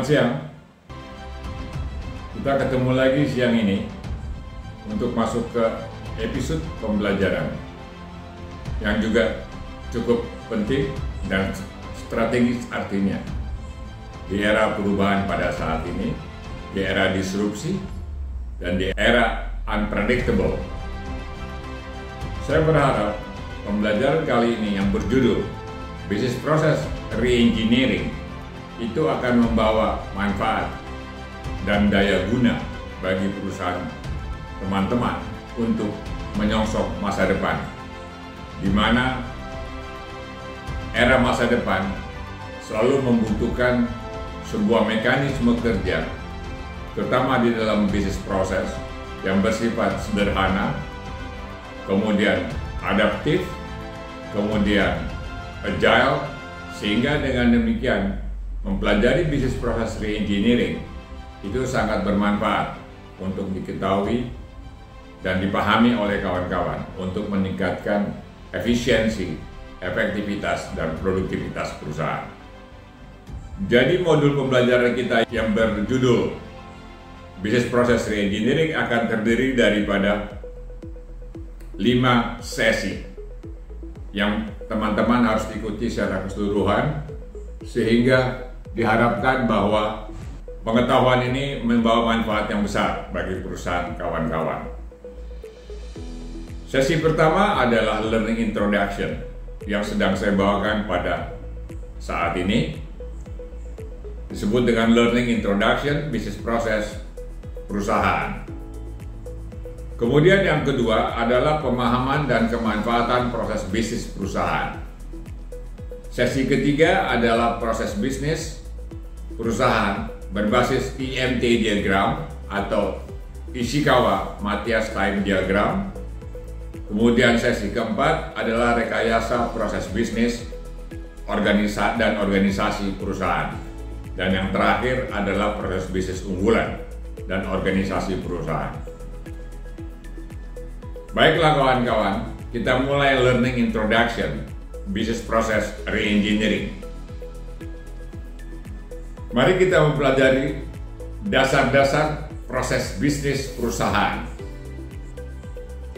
Selamat siang. Kita ketemu lagi siang ini untuk masuk ke episode pembelajaran yang juga cukup penting dan strategis artinya di era perubahan pada saat ini, di era disrupsi dan di era unpredictable. Saya berharap pembelajaran kali ini yang berjudul Business Process Reengineering itu akan membawa manfaat dan daya guna bagi perusahaan teman-teman untuk menyongsong masa depan, di mana era masa depan selalu membutuhkan sebuah mekanisme kerja, terutama di dalam bisnis proses yang bersifat sederhana, kemudian adaptif, kemudian agile, sehingga dengan demikian mempelajari bisnis proses reengineering itu sangat bermanfaat untuk diketahui dan dipahami oleh kawan-kawan untuk meningkatkan efisiensi, efektivitas, dan produktivitas perusahaan. Jadi modul pembelajaran kita yang berjudul Business Process Reengineering akan terdiri daripada 5 sesi yang teman-teman harus ikuti secara keseluruhan, sehingga diharapkan bahwa pengetahuan ini membawa manfaat yang besar bagi perusahaan kawan-kawan. Sesi pertama adalah Learning Introduction yang sedang saya bawakan pada saat ini. Disebut dengan Learning Introduction Business Process Perusahaan. Kemudian yang kedua adalah pemahaman dan kemanfaatan proses bisnis perusahaan. Sesi ketiga adalah proses bisnis perusahaan berbasis EMT diagram atau Ishikawa-Mathias Time Diagram. Kemudian sesi keempat adalah rekayasa proses bisnis dan organisasi perusahaan. Dan yang terakhir adalah proses bisnis unggulan dan organisasi perusahaan. Baiklah kawan-kawan, kita mulai Learning Introduction Business Process Reengineering. Mari kita mempelajari dasar-dasar proses bisnis perusahaan.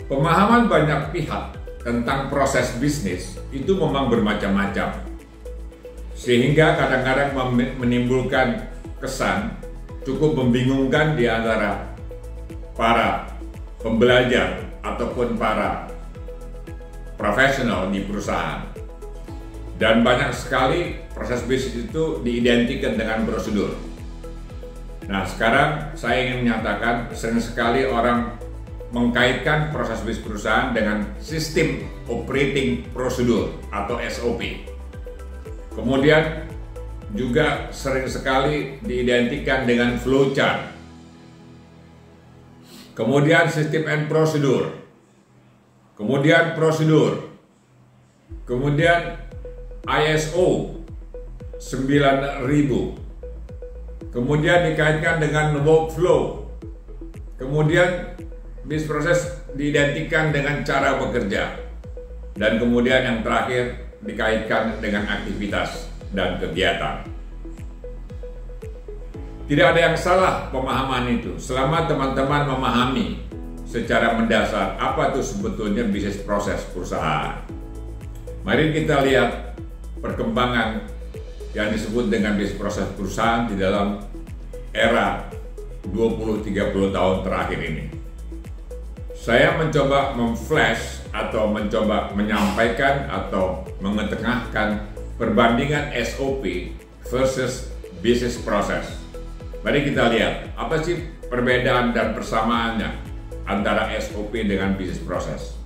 Pemahaman banyak pihak tentang proses bisnis itu memang bermacam-macam, sehingga kadang-kadang menimbulkan kesan cukup membingungkan di antara para pembelajar ataupun para profesional di perusahaan. Dan banyak sekali proses bisnis itu diidentikan dengan prosedur. Nah, sekarang saya ingin menyatakan sering sekali orang mengkaitkan proses bisnis perusahaan dengan sistem operating prosedur atau SOP. Kemudian juga sering sekali diidentikan dengan flowchart. Kemudian sistem and prosedur. Kemudian prosedur. Kemudian ISO 9000, kemudian dikaitkan dengan workflow, kemudian bisnis proses diidentikan dengan cara bekerja, dan kemudian yang terakhir dikaitkan dengan aktivitas dan kegiatan. Tidak ada yang salah pemahaman itu, selama teman-teman memahami secara mendasar apa itu sebetulnya bisnis proses perusahaan. Mari kita lihat perkembangan yang disebut dengan bisnis proses perusahaan di dalam era 20-30 tahun terakhir ini. Saya mencoba memflash atau mencoba menyampaikan atau mengetengahkan perbandingan SOP versus business process. Mari kita lihat apa sih perbedaan dan persamaannya antara SOP dengan business process.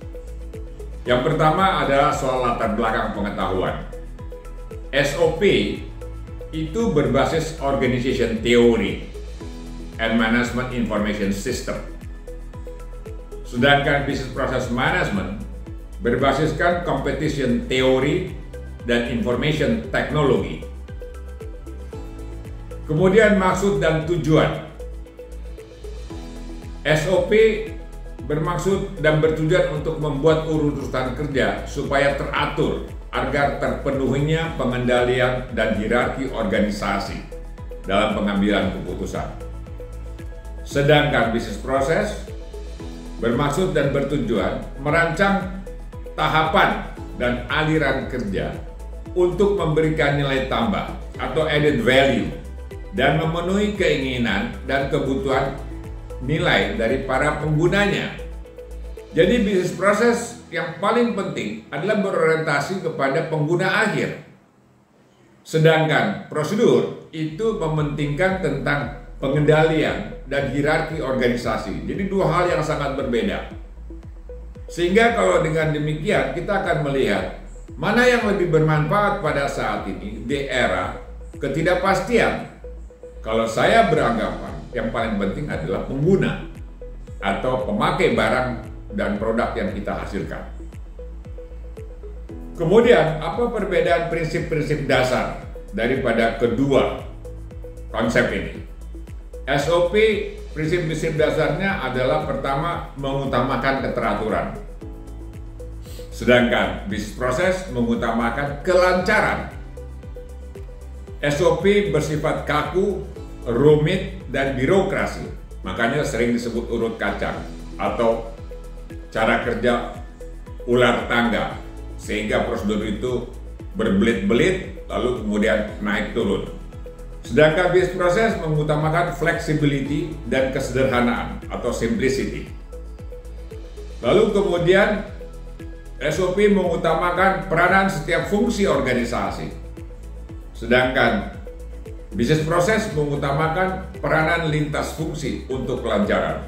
Yang pertama adalah soal latar belakang pengetahuan. SOP itu berbasis Organization Theory and Management Information System. Sedangkan Business Process Management berbasiskan Competition Theory dan Information Technology. Kemudian maksud dan tujuan. SOP bermaksud dan bertujuan untuk membuat urutan kerja supaya teratur agar terpenuhinya pengendalian dan hierarki organisasi dalam pengambilan keputusan. Sedangkan bisnis proses bermaksud dan bertujuan merancang tahapan dan aliran kerja untuk memberikan nilai tambah atau added value dan memenuhi keinginan dan kebutuhan nilai dari para penggunanya. Jadi bisnis proses yang paling penting adalah berorientasi kepada pengguna akhir. Sedangkan prosedur itu mementingkan tentang pengendalian dan hierarki organisasi. Jadi dua hal yang sangat berbeda. Sehingga kalau dengan demikian kita akan melihat mana yang lebih bermanfaat pada saat ini di era ketidakpastian. Kalau saya beranggapan yang paling penting adalah pengguna atau pemakai barang dan produk yang kita hasilkan. Kemudian, apa perbedaan prinsip-prinsip dasar daripada kedua konsep ini? SOP, prinsip-prinsip dasarnya adalah pertama, mengutamakan keteraturan. Sedangkan bisnis proses mengutamakan kelancaran. SOP bersifat kaku, rumit, dan birokrasi. Makanya sering disebut urut kacang atau cara kerja ular tangga, sehingga prosedur itu berbelit-belit lalu kemudian naik turun. Sedangkan bisnis proses mengutamakan flexibility dan kesederhanaan atau simplicity. Lalu kemudian SOP mengutamakan peranan setiap fungsi organisasi. Sedangkan bisnis proses mengutamakan peranan lintas fungsi untuk kelancaran.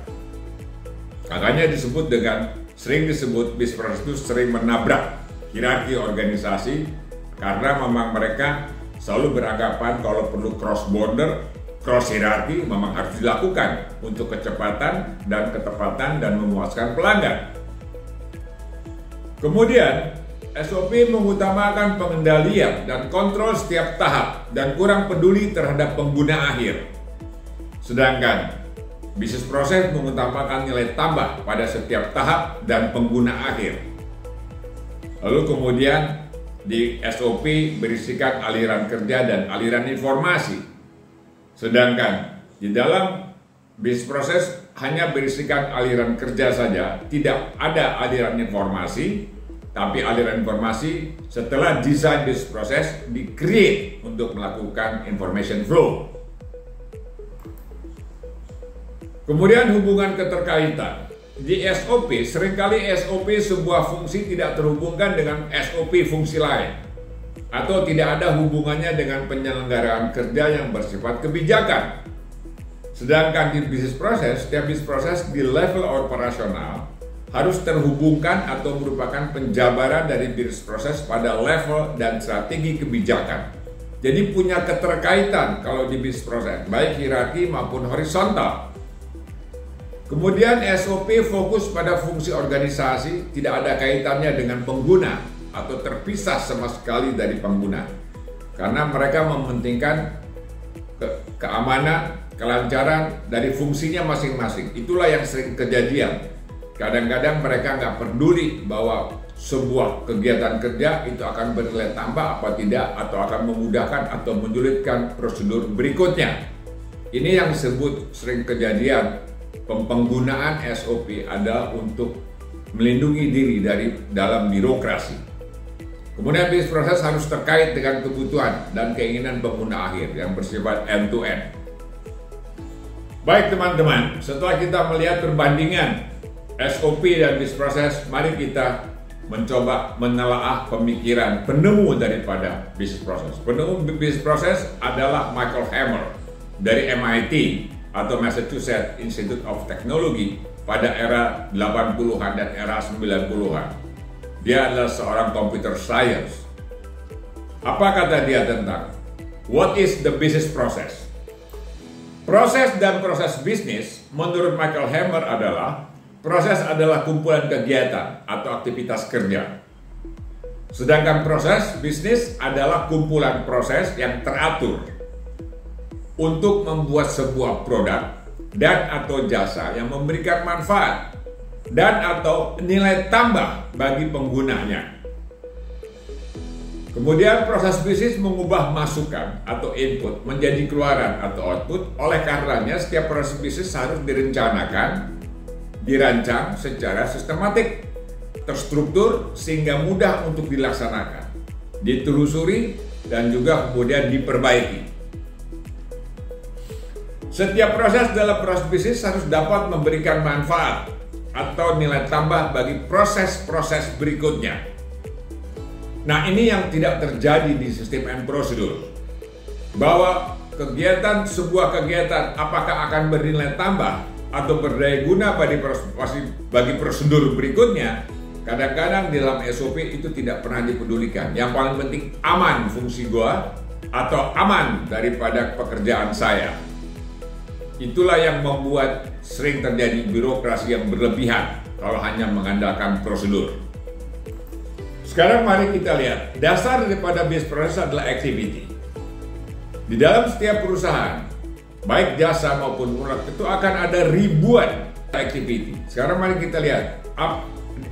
Makanya sering disebut bisnis proses itu sering menabrak hierarki organisasi karena memang mereka selalu beranggapan kalau perlu cross border, cross hierarki memang harus dilakukan untuk kecepatan dan ketepatan dan memuaskan pelanggan. Kemudian SOP mengutamakan pengendalian dan kontrol setiap tahap dan kurang peduli terhadap pengguna akhir. Sedangkan bisnis proses mengutamakan nilai tambah pada setiap tahap dan pengguna akhir. Lalu kemudian di SOP berisikan aliran kerja dan aliran informasi. Sedangkan di dalam bisnis proses hanya berisikan aliran kerja saja, tidak ada aliran informasi, tapi aliran informasi setelah desain bisnis proses di-create untuk melakukan information flow. Kemudian hubungan keterkaitan. Di SOP, seringkali SOP sebuah fungsi tidak terhubungkan dengan SOP fungsi lain. Atau tidak ada hubungannya dengan penyelenggaraan kerja yang bersifat kebijakan. Sedangkan di bisnis proses, setiap bisnis proses di level operasional harus terhubungkan atau merupakan penjabaran dari bisnis proses pada level dan strategi kebijakan. Jadi punya keterkaitan kalau di bisnis proses, baik hierarki maupun horizontal. Kemudian SOP fokus pada fungsi organisasi, tidak ada kaitannya dengan pengguna atau terpisah sama sekali dari pengguna. Karena mereka mementingkan keamanan, kelancaran dari fungsinya masing-masing. Itulah yang sering kejadian. Kadang-kadang mereka nggak peduli bahwa sebuah kegiatan kerja itu akan bernilai tambah apa tidak, atau akan memudahkan atau menyulitkan prosedur berikutnya. Ini yang disebut sering kejadian. Penggunaan SOP adalah untuk melindungi diri dari dalam birokrasi. Kemudian bisnis proses harus terkait dengan kebutuhan dan keinginan pengguna akhir yang bersifat end-to-end. Baik teman-teman, setelah kita melihat perbandingan SOP dan bisnis proses, mari kita mencoba menelaah pemikiran penemu daripada bisnis proses. Penemu bisnis proses adalah Michael Hammer dari MIT atau Massachusetts Institute of Technology pada era 80-an dan era 90-an. Dia adalah seorang computer science. Apa kata dia tentang what is the business process? Proses dan proses bisnis menurut Michael Hammer adalah proses adalah kumpulan kegiatan atau aktivitas kerja. Sedangkan proses bisnis adalah kumpulan proses yang teratur untuk membuat sebuah produk dan atau jasa yang memberikan manfaat dan atau nilai tambah bagi penggunanya. Kemudian proses bisnis mengubah masukan atau input menjadi keluaran atau output. Oleh karenanya setiap proses bisnis harus dirancang secara sistematik, terstruktur sehingga mudah untuk dilaksanakan, ditelusuri dan juga kemudian diperbaiki. Setiap proses dalam proses bisnis harus dapat memberikan manfaat atau nilai tambah bagi proses-proses berikutnya. Nah, ini yang tidak terjadi di sistem and prosedur. Bahwa sebuah kegiatan apakah akan bernilai tambah atau berdaya guna bagi prosedur berikutnya, kadang-kadang di dalam SOP itu tidak pernah dipedulikan. Yang paling penting aman fungsi gua atau aman daripada pekerjaan saya. Itulah yang membuat sering terjadi birokrasi yang berlebihan kalau hanya mengandalkan prosedur. Sekarang mari kita lihat, dasar daripada business process adalah activity. Di dalam setiap perusahaan, baik jasa maupun produk itu akan ada ribuan activity. Sekarang mari kita lihat,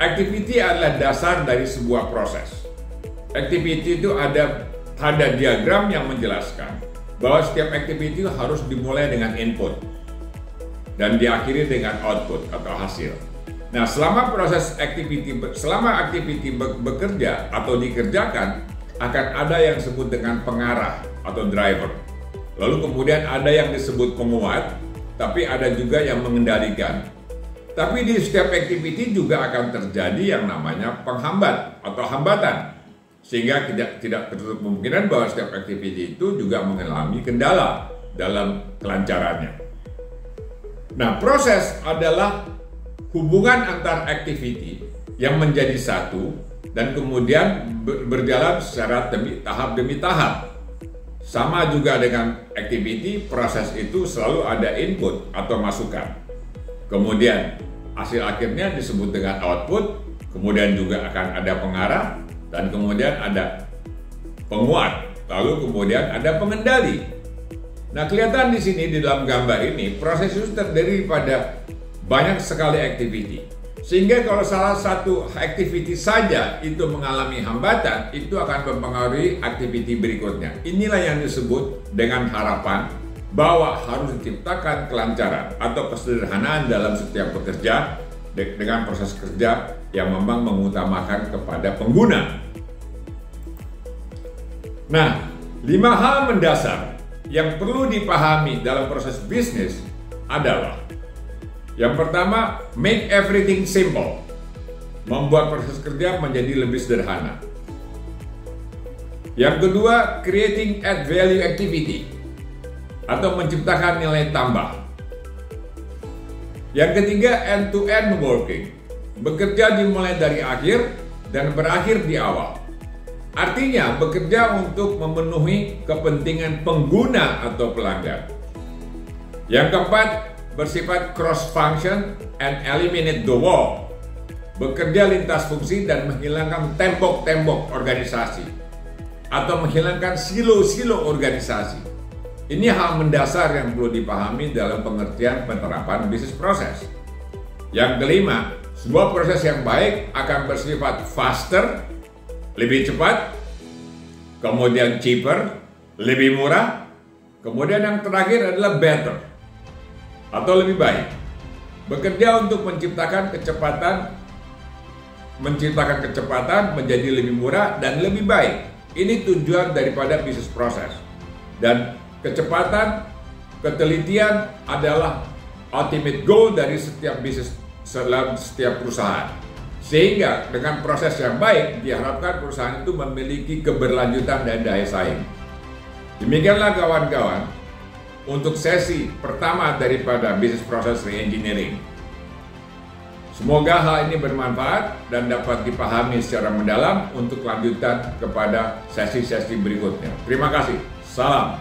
activity adalah dasar dari sebuah proses. Activity itu ada diagram yang menjelaskan bahwa setiap activity harus dimulai dengan input dan diakhiri dengan output atau hasil. Nah, selama activity bekerja atau dikerjakan, akan ada yang disebut dengan pengarah atau driver. Lalu kemudian ada yang disebut penguat, tapi ada juga yang mengendalikan. Tapi di setiap activity juga akan terjadi yang namanya penghambat atau hambatan. Sehingga tidak tertutup kemungkinan bahwa setiap activity itu juga mengalami kendala dalam kelancarannya. Nah, proses adalah hubungan antar activity yang menjadi satu dan kemudian berjalan secara tahap demi tahap. Sama juga dengan activity, proses itu selalu ada input atau masukan. Kemudian hasil akhirnya disebut dengan output, kemudian juga akan ada pengarah, dan kemudian ada penguat, lalu kemudian ada pengendali. Nah, kelihatan di sini di dalam gambar ini, proses itu terdiri pada banyak sekali activity. Sehingga kalau salah satu activity saja itu mengalami hambatan, itu akan mempengaruhi activity berikutnya. Inilah yang disebut dengan harapan bahwa harus diciptakan kelancaran atau kesederhanaan dalam setiap bekerja dengan proses kerja yang memang mengutamakan kepada pengguna. Nah, 5 hal mendasar yang perlu dipahami dalam proses bisnis adalah: yang pertama, make everything simple. Membuat proses kerja menjadi lebih sederhana. Yang kedua, creating add value activity atau menciptakan nilai tambah. Yang ketiga, end-to-end working. Bekerja dimulai dari akhir dan berakhir di awal. Artinya, bekerja untuk memenuhi kepentingan pengguna atau pelanggan. Yang keempat, bersifat cross-function and eliminate the wall. Bekerja lintas fungsi dan menghilangkan tembok-tembok organisasi atau menghilangkan silo-silo organisasi. Ini hal mendasar yang perlu dipahami dalam pengertian penerapan bisnis proses. Yang kelima, sebuah proses yang baik akan bersifat faster, lebih cepat, kemudian cheaper, lebih murah, kemudian yang terakhir adalah better atau lebih baik. Bekerja untuk menciptakan kecepatan menjadi lebih murah dan lebih baik. Ini tujuan daripada bisnis proses. Dan kecepatan, ketelitian adalah ultimate goal dari setiap bisnis dalam setiap perusahaan. Sehingga dengan proses yang baik diharapkan perusahaan itu memiliki keberlanjutan dan daya saing. Demikianlah kawan-kawan untuk sesi pertama daripada Business Process Reengineering. Semoga hal ini bermanfaat dan dapat dipahami secara mendalam untuk lanjutan kepada sesi-sesi berikutnya. Terima kasih. Salam.